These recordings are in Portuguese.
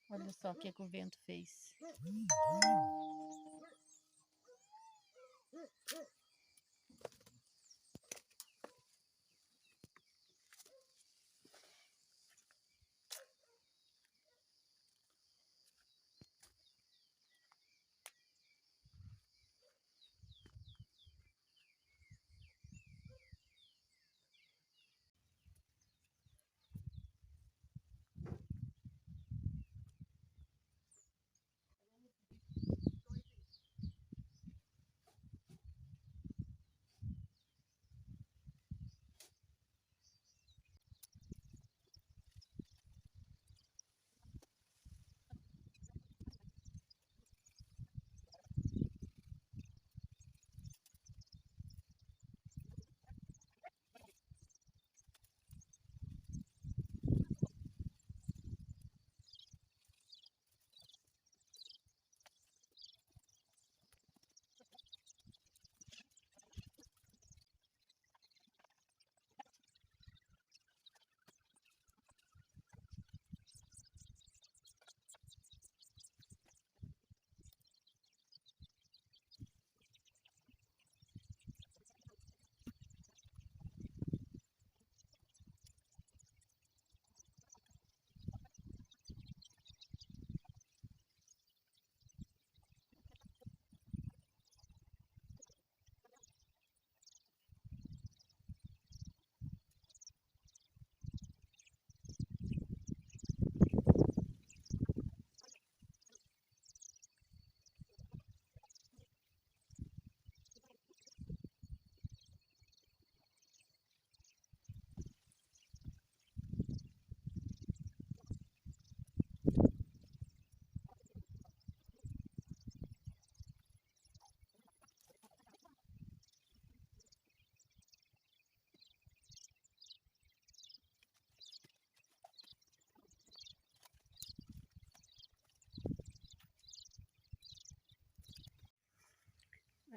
Olha só o que o vento fez.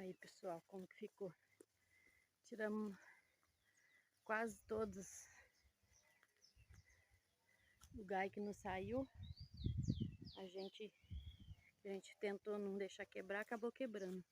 Aí, pessoal, como que ficou? Tiramos quase todos o gai que não saiu. A gente tentou não deixar quebrar, acabou quebrando.